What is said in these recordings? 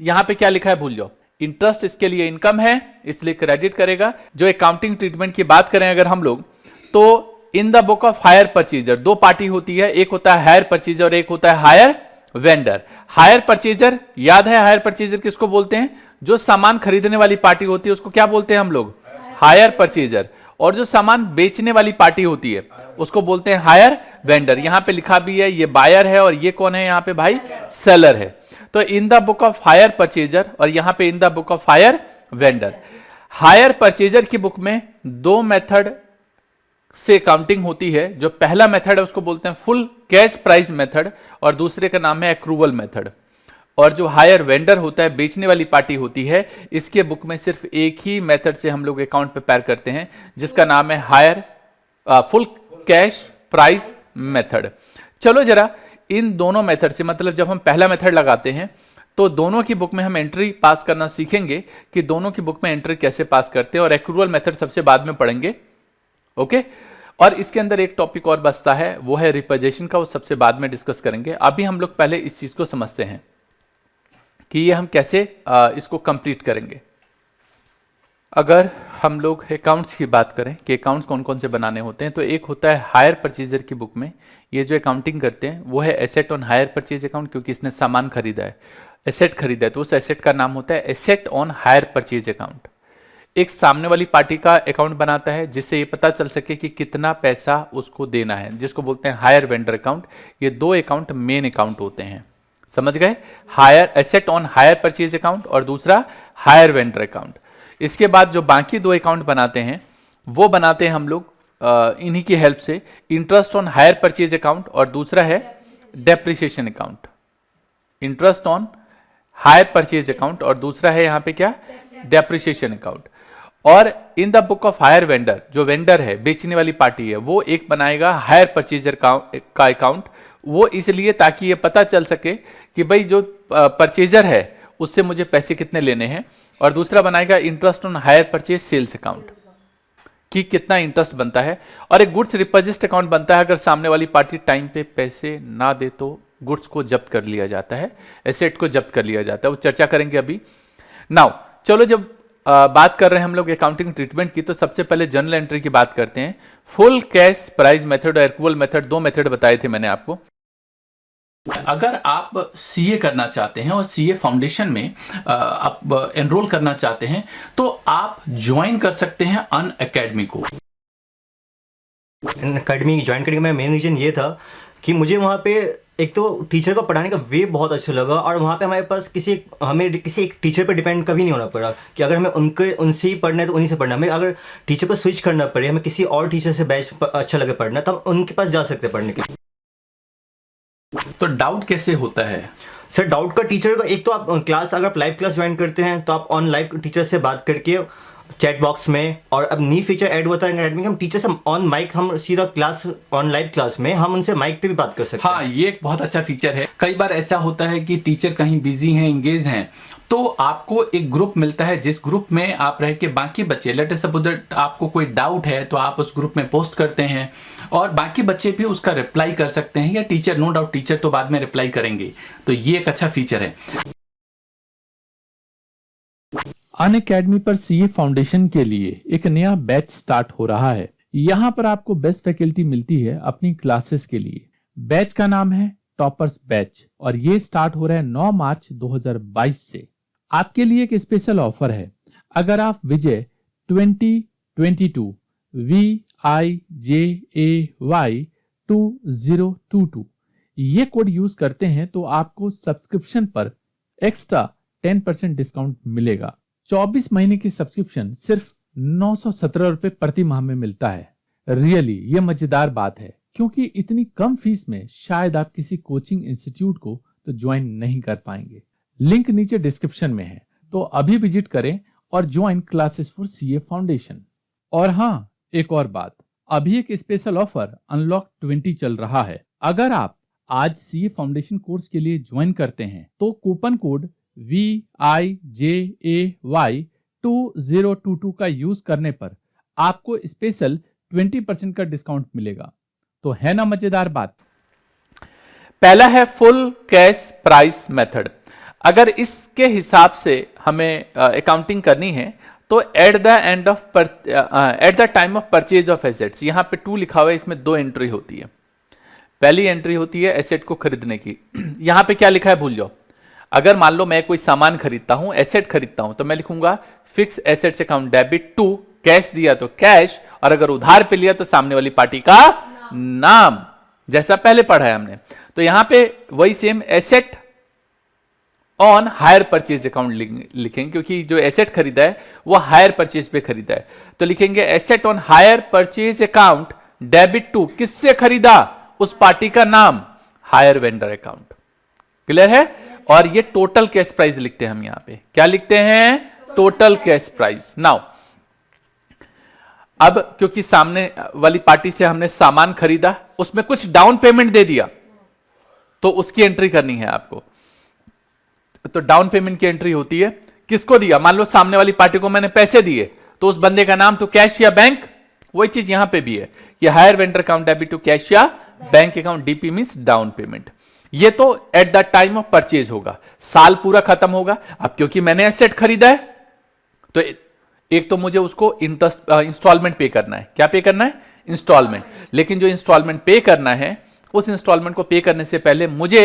यहां पे क्या लिखा है भूल जाओ, इंटरेस्ट इसके लिए इनकम है इसलिए क्रेडिट करेगा। जो अकाउंटिंग ट्रीटमेंट की बात करें अगर हम लोग, तो in the book of hire purchaser दो पार्टी होती है, एक होता है हायर परचेजर और एक होता है हायर वेंडर। हायर परचेजर, याद है हायर परचेजर किसको बोलते हैं? जो सामान खरीदने वाली पार्टी होती है उसको क्या बोलते हैं हम लोग? Hire purchaser. और जो सामान बेचने वाली पार्टी होती है उसको बोलते हैं हायर वेंडर। यहां पे लिखा भी है ये बायर है और ये कौन है यहां पे भाई? सेलर है। तो in the book of hire purchaser और यहां पे in the book of hire vendor. Hire purchaser की बुक में दो मेथड से काउंटिंग होती है। जो पहला मेथड है उसको बोलते हैं फुल कैश प्राइस मेथड और दूसरे का नाम है एक्रूवल मेथड। और जो हायर वेंडर होता है, बेचने वाली पार्टी होती है, इसके बुक में सिर्फ एक ही मेथड से हम लोग अकाउंट प्रिपेयर करते हैं जिसका नाम है hire full cash price method. चलो जरा इन दोनों मेथड से, मतलब जब हम पहला मेथड लगाते हैं तो दोनों की बुक में हम एंट्री पास करना सीखेंगे कि दोनों की बुक में एंट्री कैसे पास करते हैं, और एक्रूवल मेथड सबसे बाद में पढ़ेंगे। ओके। और इसके अंदर एक टॉपिक और बचता है, वो है रिपोजिशन का, वो सबसे बाद में डिस्कस करेंगे। अभी हम लोग पहले इस चीज को समझते हैं कि ये हम कैसे इसको कंप्लीट करेंगे। अगर हम लोग अकाउंट्स की बात करें कि अकाउंट्स कौन कौन से बनाने होते हैं, तो एक होता है हायर परचेजर की बुक में ये जो अकाउंटिंग करते हैं वो है asset on hire purchase account, क्योंकि इसने सामान खरीदा है, एसेट खरीदा है, तो उस एसेट का नाम होता है asset on hire purchase account. एक सामने वाली पार्टी का अकाउंट बनाता है जिससे ये पता चल सके कि कितना पैसा उसको देना है, जिसको बोलते हैं हायर वेंडर अकाउंट। ये दो अकाउंट मेन अकाउंट होते हैं, समझ गए? Hire asset on hire purchase account और दूसरा हायर वेंडर अकाउंट। इसके बाद जो बाकी दो अकाउंट बनाते हैं वो बनाते हैं हम लोग इन्हीं की हेल्प से, interest on hire purchase account और दूसरा है depreciation account. Interest on hire purchase account और दूसरा है यहां पे क्या? Depreciation account. और in the book of hire vendor, जो वेंडर है, बेचने वाली पार्टी है, वो एक बनाएगा हायर परचेजर का अकाउंट। वो इसलिए ताकि ये पता चल सके कि भाई जो परचेजर है उससे मुझे पैसे कितने लेने हैं। और दूसरा बनाएगा interest on hire purchase sales account, कि कितना इंटरेस्ट बनता है। और एक गुड्स रिपोजिट अकाउंट बनता है, अगर सामने वाली पार्टी टाइम पे पैसे ना दे तो गुड्स को जब्त कर लिया जाता है, एसेट को जब्त कर लिया जाता है, वो चर्चा करेंगे अभी। नाउ चलो, जब बात कर रहे हैं हम लोग अकाउंटिंग ट्रीटमेंट की, तो सबसे पहले जर्नल एंट्री की बात करते हैं। फुल कैश प्राइस मेथड और एक्रूवल मेथड, दो मेथड बताए थे मैंने आपको। अगर आप सीए करना चाहते हैं और सीए फाउंडेशन में आप एनरोल करना चाहते हैं तो आप ज्वाइन कर सकते हैं अन अकेडमी को। अकेडमी ज्वाइन करने का मेन रीजन ये था कि मुझे वहाँ पे एक तो टीचर को पढ़ाने का वे बहुत अच्छा लगा, और वहाँ पे हमारे पास हमें किसी एक टीचर पे डिपेंड कभी नहीं होना पड़ा कि अगर हमें उनसे ही पढ़ना है तो उन्हीं से पढ़ना। हमें अगर टीचर को स्विच करना पड़े, हमें किसी और टीचर से बैच अच्छा लगे पढ़ना, तो हम उनके पास जा सकते हैं पढ़ने के लिए। तो डाउट कैसे होता है सर? डाउट का टीचर का, एक तो आप क्लास, अगर आप लाइव क्लास ज्वाइन करते हैं तो आप ऑन लाइव टीचर से बात करके चैट बॉक्स में, और अब न्यू फीचर ऐड हुआ था अकेडमी में, हम टीचर से ऑन माइक, हम सीधा क्लास ऑन लाइव क्लास में हम उनसे माइक पे भी बात कर सकते हैं। हाँ, ये एक बहुत अच्छा फीचर है। कई बार ऐसा होता है कि टीचर कहीं बिजी हैं, एंगेज हैं, तो आपको एक ग्रुप मिलता है जिस ग्रुप में आप रह के बाकी बच्चे, लेट अस सपोज आपको कोई डाउट है तो आप उस ग्रुप में पोस्ट करते हैं और बाकी बच्चे भी उसका रिप्लाई कर सकते हैं, या टीचर, नो डाउट टीचर तो बाद में रिप्लाई करेंगे। तो ये एक अच्छा फीचर है। अन अकेडमी पर सीए फाउंडेशन के लिए एक नया बैच स्टार्ट हो रहा है। यहाँ पर आपको बेस्ट फैकल्टी मिलती है अपनी क्लासेस के लिए। बैच का नाम है टॉपर्स बैच और ये स्टार्ट हो रहा है 9 मार्च 2022 से। आपके लिए एक स्पेशल ऑफर है। अगर आप विजय 2022 VIJAY 2022 ये कोड यूज करते हैं तो आपको सब्सक्रिप्शन पर एक्स्ट्रा 10% डिस्काउंट मिलेगा। 24 महीने की सब्सक्रिप्शन सिर्फ 917 रुपए प्रति माह में मिलता है। रियली ये मजेदार बात है, क्योंकि इतनी कम फीस में शायद आप किसी कोचिंग इंस्टीट्यूट को तो ज्वाइन नहीं कर पाएंगे। लिंक नीचे डिस्क्रिप्शन में है, तो अभी विजिट करें और join classes for CA foundation. और हाँ, एक और बात, अभी एक स्पेशल ऑफर अनलॉक 20 चल रहा है। अगर आप आज सीए फाउंडेशन कोर्स के लिए ज्वाइन करते हैं तो कूपन कोड VIJAY 2022 का यूज करने पर आपको स्पेशल 20% का डिस्काउंट मिलेगा। तो है ना मजेदार बात। पहला है फुल कैश प्राइस मेथड। अगर इसके हिसाब से हमें अकाउंटिंग करनी है तो at the time of purchase of assets, यहां पे 2 लिखा हुआ है, इसमें 2 एंट्री होती है। पहली एंट्री होती है एसेट को खरीदने की। यहां पे क्या लिखा है भूल जाओ। अगर मान लो मैं कोई सामान खरीदता हूं, एसेट खरीदता हूं, तो मैं लिखूंगा fix assets account debit to, cash दिया तो कैश, और अगर उधार पे लिया तो सामने वाली पार्टी का नाम, जैसा पहले पढ़ा है हमने। तो यहां पे वही same asset on hire purchase account लिखेंगे, क्योंकि जो एसेट खरीदा है वो हायर परचेज पे खरीदा है। तो लिखेंगे asset on hire purchase account debit to, किससे खरीदा, उस पार्टी का नाम, हायर वेंडर अकाउंट। क्लियर है? और ये टोटल कैश प्राइस लिखते हैं हम यहां पे। क्या लिखते हैं? Total cash price. नाउ अब क्योंकि सामने वाली पार्टी से हमने सामान खरीदा, उसमें कुछ डाउन पेमेंट दे दिया, तो उसकी एंट्री करनी है आपको। तो डाउन पेमेंट की एंट्री होती है, किसको दिया, मान लो सामने वाली पार्टी को मैंने पैसे दिए, तो उस बंदे का नाम तो कैश या बैंक। वही चीज यहां पे भी है कि hire vendor account debit to cash या bank account, DP means down payment. ये तो at the time of purchase होगा, साल पूरा खत्म होगा। अब क्योंकि मैंने एसेट खरीदा है, तो एक तो मुझे उसको इंटरेस्ट इंस्टॉलमेंट पे करना है। क्या पे करना है? इंस्टॉलमेंट। लेकिन जो इंस्टॉलमेंट पे करना है, उस इंस्टॉलमेंट को पे करने से पहले मुझे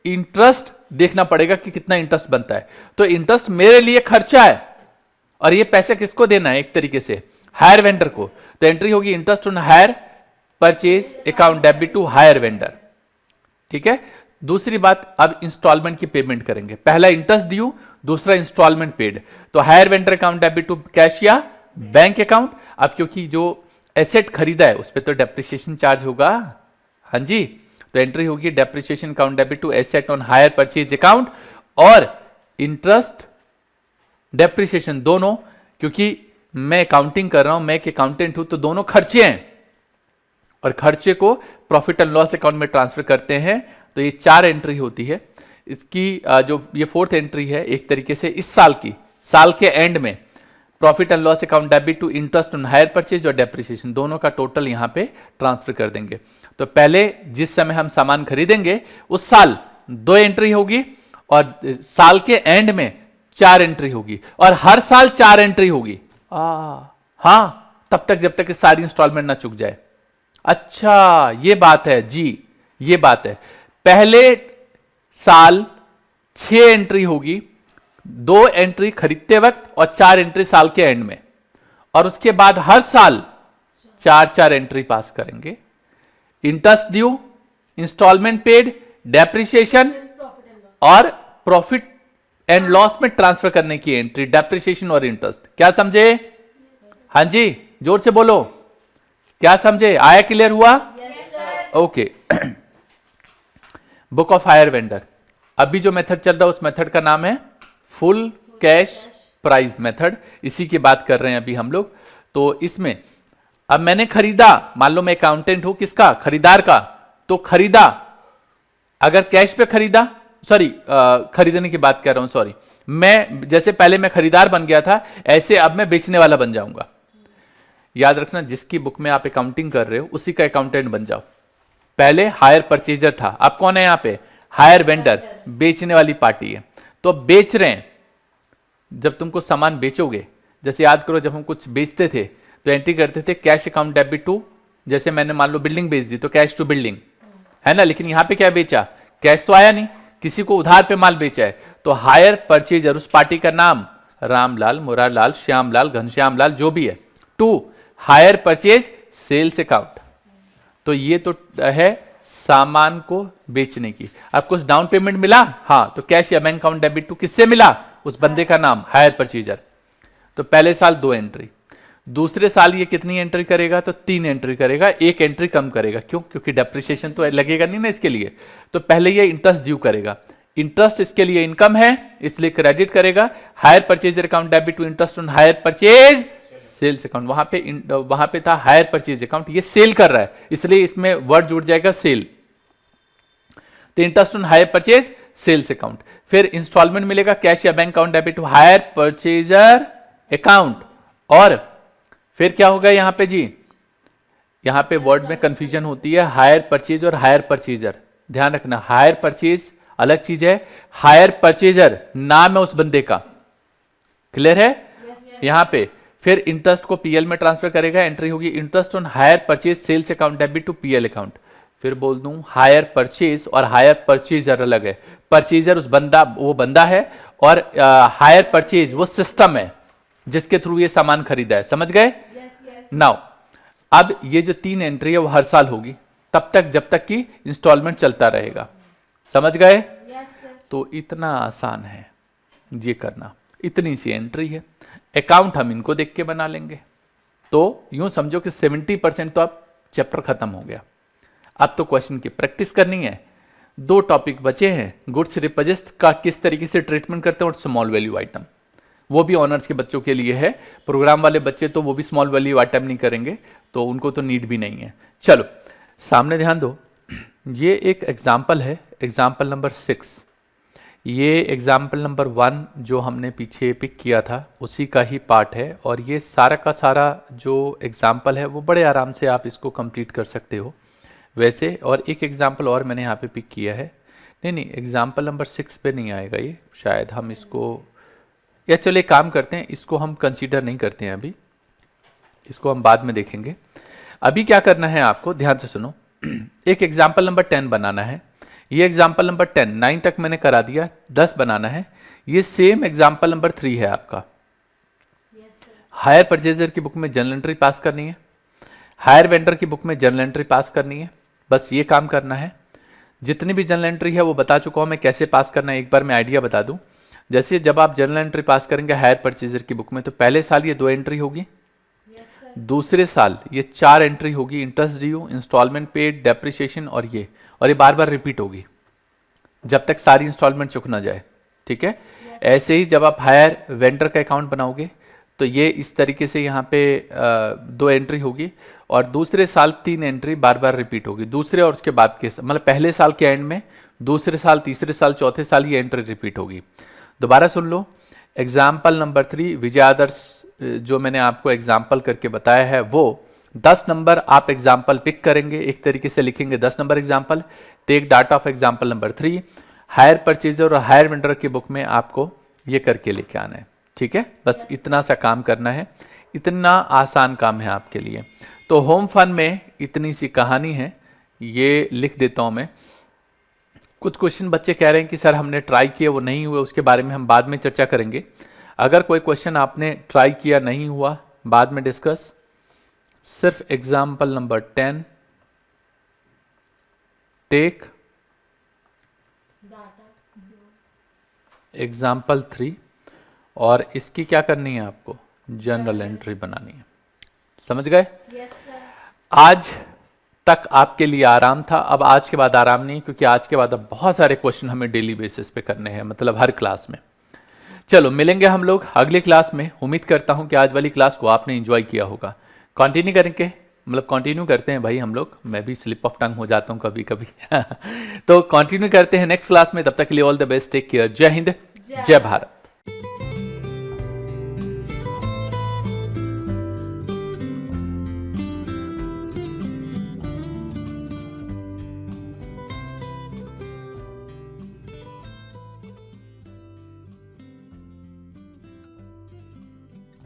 इंटरेस्ट देखना पड़ेगा कि कितना इंटरेस्ट बनता है। तो इंटरेस्ट मेरे लिए खर्चा है, और ये पैसे किसको देना है? एक तरीके से हायर वेंडर को। तो एंट्री होगी interest on hire purchase account debit to hire vendor. ठीक है। दूसरी बात, अब इंस्टॉलमेंट की पेमेंट करेंगे। पहला इंटरेस्ट ड्यू, दूसरा इंस्टॉलमेंट पेड। तो hire vendor account debit to cash या बैंक अकाउंट। अब क्योंकि जो एसेट खरीदा है उस पर तो डेप्रिसिएशन चार्ज होगा, हाँ जी। तो एंट्री होगी depreciation account debit to asset on hire purchase account, और इंटरेस्ट डेप्रिसिएशन दोनों, क्योंकि मैं अकाउंटिंग कर रहा हूं, मैं एक अकाउंटेंट हूं, तो दोनों खर्चे हैं, और खर्चे को प्रॉफिट एंड लॉस अकाउंट में ट्रांसफर करते हैं। तो ये 4 एंट्री होती है। इसकी जो ये 4th एंट्री है, एक तरीके से इस साल की, साल के एंड में profit and loss account debit to interest on hire purchase और डेप्रिसिएशन, दोनों का टोटल यहां पे ट्रांसफर कर देंगे। तो पहले जिस समय हम सामान खरीदेंगे उस साल 2 एंट्री होगी, और साल के एंड में 4 एंट्री होगी, और हर साल 4 एंट्री होगी। हां, तब तक जब तक सारी इंस्टॉलमेंट ना चुक जाए। अच्छा, ये बात है जी, ये बात है। पहले साल 6 एंट्री होगी, 2 एंट्री खरीदते वक्त और 4 एंट्री साल के एंड में, और उसके बाद हर साल 4 एंट्री पास करेंगे। Interest due, installment paid, depreciation और प्रॉफिट एंड लॉस में ट्रांसफर करने की एंट्री, डेप्रिसिएशन और इंटरेस्ट। क्या समझे? हाँ जी, जोर से बोलो, क्या समझे? आया? क्लियर हुआ? Okay. Book of hire vendor, अभी जो मेथड चल रहा है उस मेथड का नाम है फुल कैश प्राइस मेथड। इसी की बात कर रहे हैं अभी हम लोग। तो इसमें अब मैंने खरीदा, मान लो मैं अकाउंटेंट हूं, किसका? खरीदार का। तो खरीदा, अगर कैश पे खरीदा, सॉरी खरीदने की बात कर रहा हूं, सॉरी, मैं जैसे पहले मैं खरीदार बन गया था, ऐसे अब मैं बेचने वाला बन जाऊंगा। याद रखना, जिसकी बुक में आप अकाउंटिंग कर रहे हो उसी का अकाउंटेंट बन जाओ। पहले हायर परचेजर था, अब कौन है यहां पे? हायर वेंडर, बेचने वाली पार्टी है। तो बेच रहे हैं, जब तुमको सामान बेचोगे, जैसे याद करो जब हम कुछ बेचते थे तो एंट्री करते थे कैश अकाउंट डेबिट टू, जैसे मैंने मान लो बिल्डिंग बेच दी तो कैश टू बिल्डिंग, है ना। लेकिन यहां पे क्या बेचा? कैश तो आया नहीं, किसी को उधार पे माल बेचा है। तो हायर परचेजर, उस पार्टी का नाम रामलाल, मुरारलाल, श्यामलाल, घनश्यामलाल, जो भी है, to hire purchase sales account. तो ये तो है सामान को बेचने की। अब कुछ डाउन पेमेंट मिला, हाँ, तो कैश या बैंक अकाउंट डेबिट टू किससे मिला? उस बंदे का नाम, हायर परचेजर। तो पहले साल 2 एंट्री, दूसरे साल ये कितनी एंट्री करेगा? तो 3 एंट्री करेगा, 1 एंट्री कम करेगा। क्यों? क्योंकि डेप्रिसिएशन तो लगेगा नहीं ना इसके लिए। तो पहले ये इंटरेस्ट ड्यू करेगा, इंटरेस्ट इसके लिए इनकम है, इसलिए क्रेडिट करेगा। Hire purchaser account debit to interest on hire purchase sales account, वहां पे था हायर परचेज अकाउंट, ये सेल कर रहा है, इसलिए इसमें वर्ड जुड़ जाएगा सेल। तो interest on hire purchase sales account. फिर इंस्टॉलमेंट मिलेगा कैश या bank account debit to hire purchaser account. और फिर क्या होगा यहां पे जी? यहां पे वर्ड में कंफ्यूजन होती है, हायर परचेज और हायर परचेजर। ध्यान रखना, हायर परचेज अलग चीज है। हायर परचेजर नाम है उस बंदे का, क्लियर है? यहां पे फिर इंटरेस्ट को पीएल में ट्रांसफर करेगा, एंट्री होगी interest on hire purchase sales account debit to PL account. फिर बोल दूं हायर परचेज और हायर परचेजर अलग है। परचेजर उस बंदा, वो बंदा है, और हायर परचेज वो सिस्टम है जिसके थ्रू ये सामान खरीदा है। समझ गए? नाउ अब ये जो 3 एंट्री है वो हर साल होगी, तब तक जब तक कि इंस्टॉलमेंट चलता रहेगा। समझ गए? तो इतना आसान है ये करना, इतनी सी एंट्री है। अकाउंट हम इनको देख के बना लेंगे। तो यूं समझो कि 70% तो अब चैप्टर खत्म हो गया। अब तो क्वेश्चन की प्रैक्टिस करनी है। 2 टॉपिक बचे हैं, गुड्स रिपोजिस्ट का किस तरीके से ट्रीटमेंट करते हैं और स्मॉल वैल्यू आइटम, वो भी ऑनर्स के बच्चों के लिए है। प्रोग्राम वाले बच्चे तो वो भी स्मॉल वैल्यू आइटम नहीं करेंगे, तो उनको तो नीड भी नहीं है। चलो सामने ध्यान दो, ये एक एग्जाम्पल है, एग्जाम्पल नंबर 6। ये एग्जाम्पल नंबर 1 जो हमने पीछे पिक किया था उसी का ही पार्ट है, और ये सारा का सारा जो एग्जाम्पल है वो बड़े आराम से आप इसको कंप्लीट कर सकते हो वैसे। और एक एग्जाम्पल और मैंने यहाँ पे पिक किया है, नहीं एग्जाम्पल नंबर 6 पे नहीं आएगा ये शायद, हम इसको, या चलो एक काम करते हैं, इसको हम कंसीडर नहीं करते हैं अभी, इसको हम बाद में देखेंगे। अभी क्या करना है आपको, ध्यान से सुनो। एक एग्जाम्पल नंबर 10 बनाना है। ये एग्जाम्पल नंबर 10 9 तक मैंने करा दिया, 10 बनाना है। ये सेम एग्जाम्पल नंबर 3 है आपका। हायर परचेजर की बुक में जर्नल एंट्री पास करनी है, हायर वेंडर की बुक में जर्नल एंट्री पास करनी है, बस ये काम करना है। जितनी भी जर्नल एंट्री है वो बता चुका हूं मैं कैसे पास करना है, एक बार मैं आइडिया बता दूं। जैसे जब आप जर्नल एंट्री पास करेंगे हायर परचेजर की बुक में, तो पहले साल ये 2 एंट्री होगी, दूसरे साल ये 4 एंट्री होगी, interest due, installment paid, depreciation, और ये बार बार रिपीट होगी जब तक सारी इंस्टॉलमेंट चुक ना जाए। ठीक है? ऐसे ही जब आप हायर वेंडर का अकाउंट बनाओगे तो ये इस तरीके से यहाँ पे 2 एंट्री होगी, और दूसरे साल 3 एंट्री बार बार रिपीट होगी, दूसरे और उसके बाद के, मतलब पहले साल के एंड में, दूसरे साल, तीसरे साल, चौथे साल ये एंट्री रिपीट होगी। दोबारा सुन लो, एग्जाम्पल नंबर 3 विजय आदर्श जो मैंने आपको एग्जाम्पल करके बताया है, वो 10 नंबर आप एग्जाम्पल पिक करेंगे, एक तरीके से लिखेंगे 10 number example, take data of example number 3, hire purchaser और हायर वेंडर की बुक में आपको ये करके लेके आना है। ठीक है? बस इतना सा काम करना है, इतना आसान काम है आपके लिए। तो होम फन में इतनी सी कहानी है, ये लिख देता हूं मैं। कुछ क्वेश्चन बच्चे कह रहे हैं कि सर हमने ट्राई किया वो नहीं हुए, उसके बारे में हम बाद में चर्चा करेंगे। अगर कोई क्वेश्चन आपने ट्राई किया नहीं हुआ, बाद में डिस्कस। सिर्फ एग्जाम्पल नंबर 10 टेक एग्जाम्पल 3, और इसकी क्या करनी है आपको, जर्नल एंट्री बनानी है। समझ गए? आज तक आपके लिए आराम था, अब आज के बाद आराम नहीं, क्योंकि आज के बाद अब बहुत सारे क्वेश्चन हमें डेली बेसिस पे करने हैं, मतलब हर क्लास में। चलो मिलेंगे हम लोग अगली क्लास में। उम्मीद करता हूं कि आज वाली क्लास को आपने एंजॉय किया होगा। कंटिन्यू करेंगे, मतलब कंटिन्यू करते हैं भाई हम लोग, मैं भी स्लिप ऑफ टंग हो जाता हूं कभी कभी तो कंटिन्यू करते हैं नेक्स्ट क्लास में। तब तक के लिए all the best, take care, जय हिंद, जय भारत।